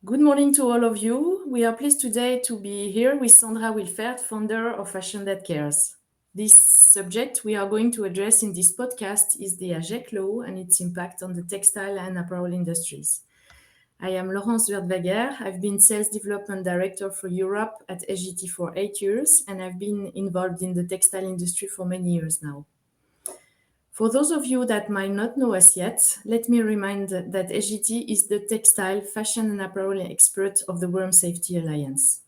Good morning to all of you. We are pleased today to be here with Sandra Wielfaert, founder of Fashion That Cares. This subject we are going to address in this podcast is the AGEC Law and its impact on the textile and apparel industries. I am Laurence Sweertvaegher. I've been Sales Development Director for Europe at SgT for 8 years, and I've been involved in the textile industry for many years now. For those of you that might not know us yet, let me remind that SgT is the textile, fashion and apparel expert of the Worm Safety Alliance.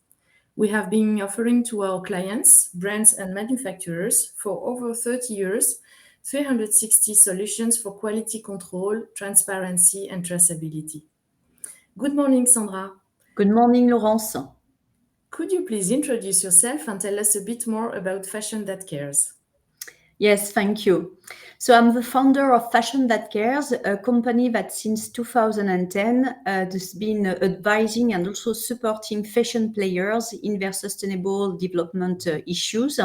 We have been offering to our clients, brands and manufacturers for over 30 years, 360 solutions for quality control, transparency and traceability. Good morning, Sandra. Good morning, Laurence. Could you please introduce yourself and tell us a bit more about Fashion That Cares? Yes, thank you. So I'm the founder of Fashion That Cares, a company that since 2010 has been advising and also supporting fashion players in their sustainable development issues.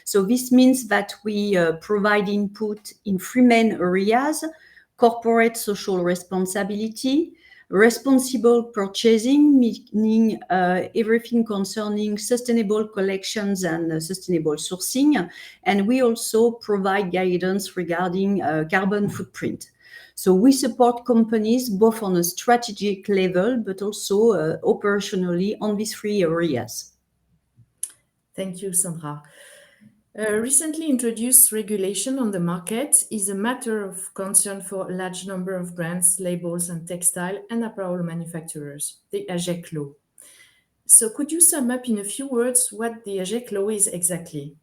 So this means that we provide input in three main areas: corporate social responsibility, responsible purchasing, meaning everything concerning sustainable collections and sustainable sourcing. And we also provide guidance regarding carbon footprint. So we support companies both on a strategic level, but also operationally on these three areas. Thank you, Sandra. Recently introduced regulation on the market is a matter of concern for a large number of brands, labels, and textile and apparel manufacturers, the AGEC law. So, could you sum up in a few words what the AGEC law is exactly?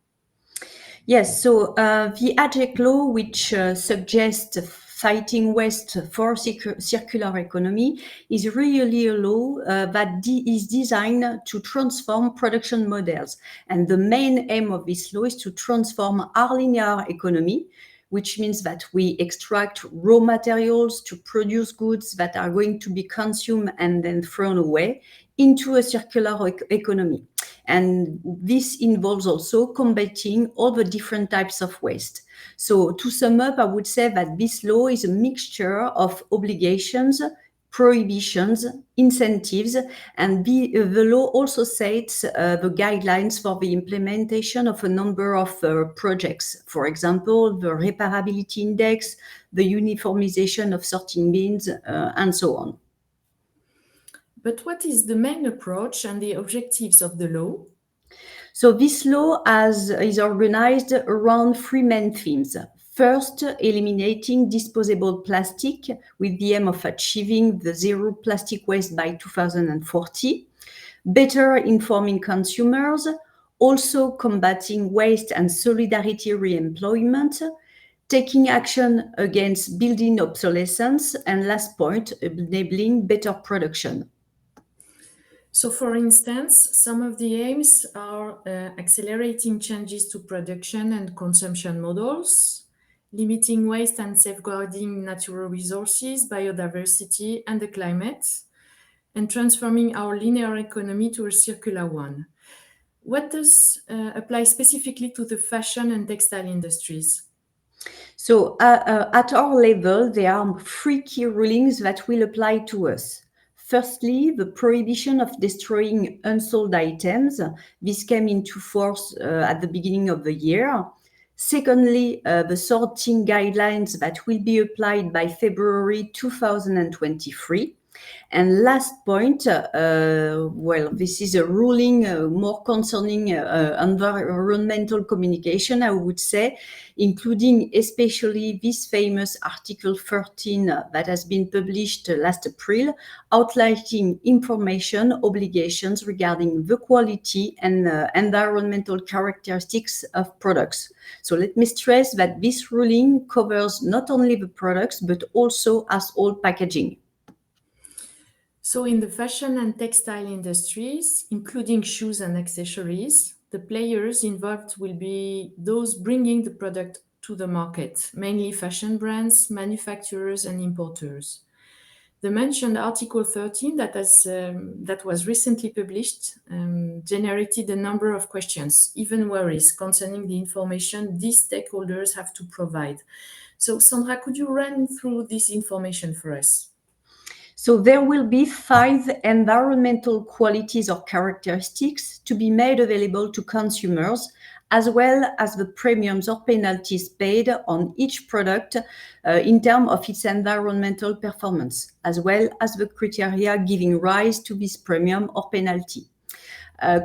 Yes, so the AGEC law, which suggests fighting waste for circular economy, is really a law that is designed to transform production models. And the main aim of this law is to transform our linear economy, which means that we extract raw materials to produce goods that are going to be consumed and then thrown away, into a circular economy. And this involves also combating all the different types of waste. So to sum up, I would say that this law is a mixture of obligations, prohibitions, incentives, and the law also sets the guidelines for the implementation of a number of projects. For example, the reparability index, the uniformization of sorting bins, and so on. But what is the main approach and the objectives of the law? So this law is organized around three main themes. First, eliminating disposable plastic with the aim of achieving the zero plastic waste by 2040. Better informing consumers, also combating waste and solidarity re-employment, taking action against building obsolescence, and last point, enabling better production. So, for instance, some of the aims are accelerating changes to production and consumption models, limiting waste and safeguarding natural resources, biodiversity, and the climate, and transforming our linear economy to a circular one. What does apply specifically to the fashion and textile industries? So at our level, there are three key rulings that will apply to us. Firstly, the prohibition of destroying unsold items. This came into force at the beginning of the year. Secondly, the sorting guidelines that will be applied by February 2023. And last point, this is a ruling more concerning environmental communication, I would say, including especially this famous Article 13 that has been published last April, outlining information obligations regarding the quality and environmental characteristics of products. So let me stress that this ruling covers not only the products, but also household packaging. So, in the fashion and textile industries, including shoes and accessories, the players involved will be those bringing the product to the market, mainly fashion brands, manufacturers, and importers. The mentioned Article 13 that was recently published generated a number of questions, even worries concerning the information these stakeholders have to provide. So, Sandra, could you run through this information for us? So there will be 5 environmental qualities or characteristics to be made available to consumers, as well as the premiums or penalties paid on each product in terms of its environmental performance, as well as the criteria giving rise to this premium or penalty.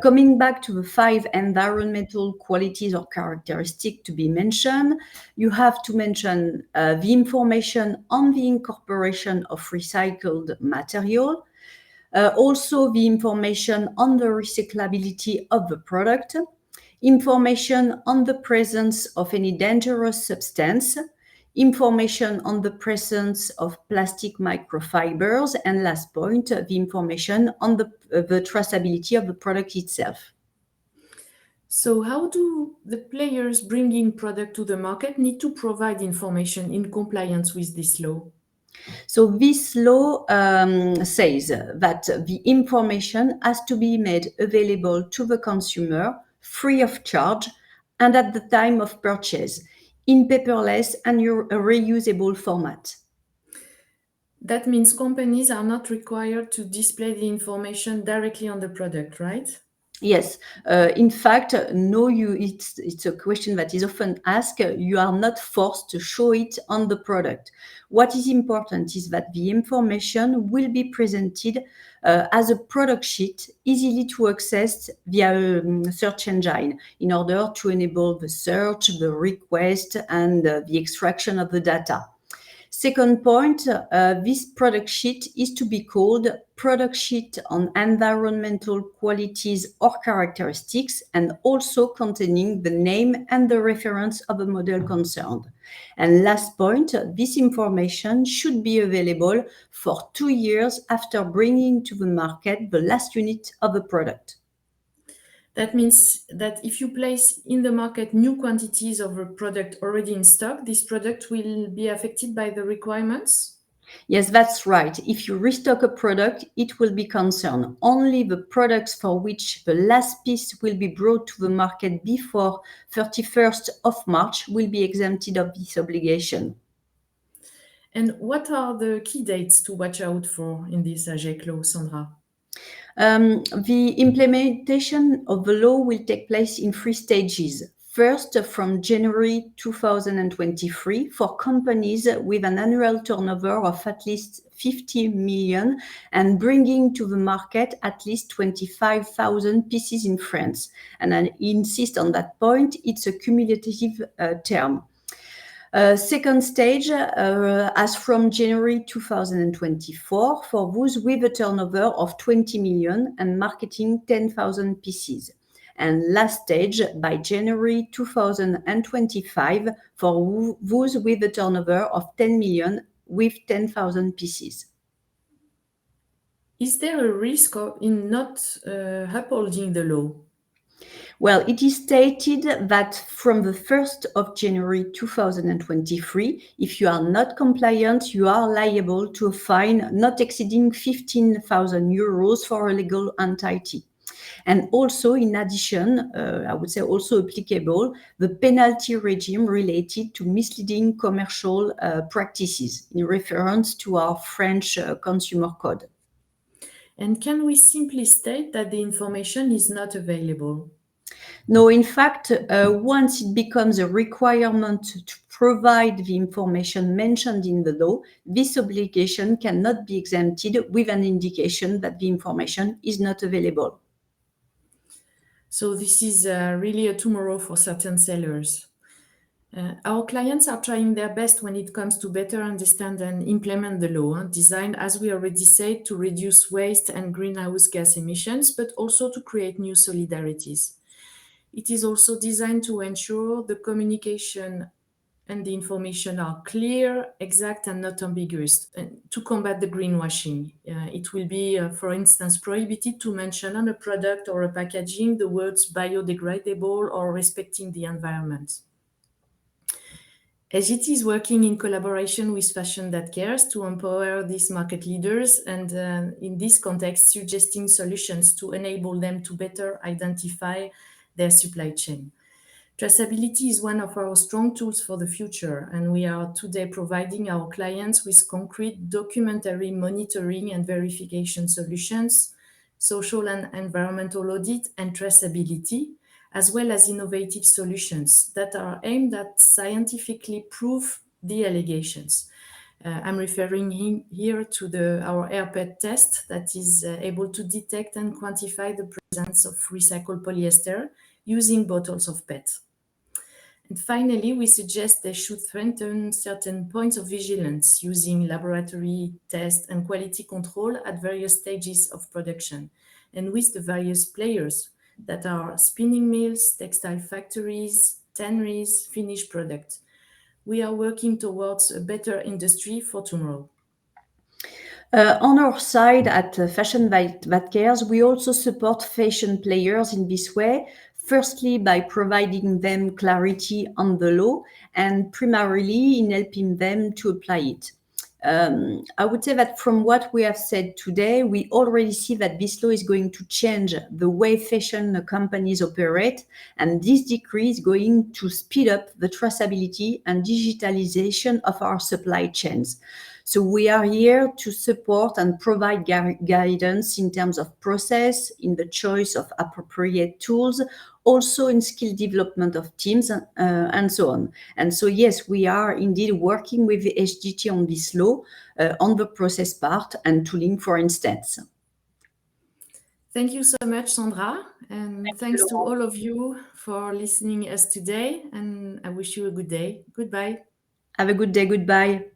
Coming back to the 5 environmental qualities or characteristics to be mentioned, you have to mention the information on the incorporation of recycled material, also the information on the recyclability of the product, information on the presence of any dangerous substance, information on the presence of plastic microfibers, and last point, the information on the traceability of the product itself. So how do the players bringing product to the market need to provide information in compliance with this law? So this law says that the information has to be made available to the consumer free of charge and at the time of purchase in paperless and reusable format. That means companies are not required to display the information directly on the product, right? Yes, in fact, no, it's a question that is often asked. You are not forced to show it on the product. What is important is that the information will be presented as a product sheet, easily to access via search engine, in order to enable the search, the request, and the extraction of the data. Second point, this product sheet is to be called product sheet on environmental qualities or characteristics, and also containing the name and the reference of the model concerned. And last point, this information should be available for 2 years after bringing to the market the last unit of the product. That means that if you place in the market new quantities of a product already in stock, this product will be affected by the requirements? Yes, that's right. If you restock a product, it will be concerned. Only the products for which the last piece will be brought to the market before 31st of March will be exempted of this obligation. And what are the key dates to watch out for in this AGEC law, Sandra? The implementation of the law will take place in 3 stages. First, from January 2023, for companies with an annual turnover of at least 50 million and bringing to the market at least 25,000 pieces in France. And I insist on that point, it's a cumulative term. Second stage, as from January 2024, for those with a turnover of 20 million and marketing 10,000 pieces. And last stage, by January 2025, for those with a turnover of 10 million with 10,000 pieces. Is there a risk in not upholding the law? Well, it is stated that from the 1st of January 2023, if you are not compliant, you are liable to a fine not exceeding 15,000 euros for a legal entity. And also, in addition, I would say also applicable, the penalty regime related to misleading commercial practices in reference to our French consumer code. And can we simply state that the information is not available? No, in fact, once it becomes a requirement to provide the information mentioned in the law, this obligation cannot be exempted with an indication that the information is not available. So this is really a tomorrow for certain sellers. Our clients are trying their best when it comes to better understand and implement the law, designed, as we already said, to reduce waste and greenhouse gas emissions, but also to create new solidarities. It is also designed to ensure the communication and the information are clear, exact, and not ambiguous, and to combat the greenwashing. It will be, for instance, prohibited to mention on a product or a packaging the words biodegradable or respecting the environment. SgT is working in collaboration with Fashion That Cares to empower these market leaders and, in this context, suggesting solutions to enable them to better identify their supply chain. Traceability is one of our strong tools for the future, and we are today providing our clients with concrete documentary monitoring and verification solutions, social and environmental audit, and traceability, as well as innovative solutions that are aimed at scientifically prove the allegations. I'm referring here to our AirPET test that is able to detect and quantify the presence of recycled polyester using bottles of PET. And finally, we suggest they should strengthen certain points of vigilance using laboratory tests and quality control at various stages of production and with the various players that are spinning mills, textile factories, tanneries, finished product. We are working towards a better industry for tomorrow. On our side at Fashion That Cares, we also support fashion players in this way. Firstly, by providing them clarity on the law, and primarily in helping them to apply it. I would say that from what we have said today, we already see that this law is going to change the way fashion companies operate, and this decree is going to speed up the traceability and digitalization of our supply chains. So we are here to support and provide guidance in terms of process, in the choice of appropriate tools, also in skill development of teams, and so on. And so, yes, we are indeed working with the SgT on this law, on the process part and tooling, for instance. Thank you so much, Sandra, and thanks to all of you for listening us today, and I wish you a good day. Goodbye. Have a good day. Goodbye.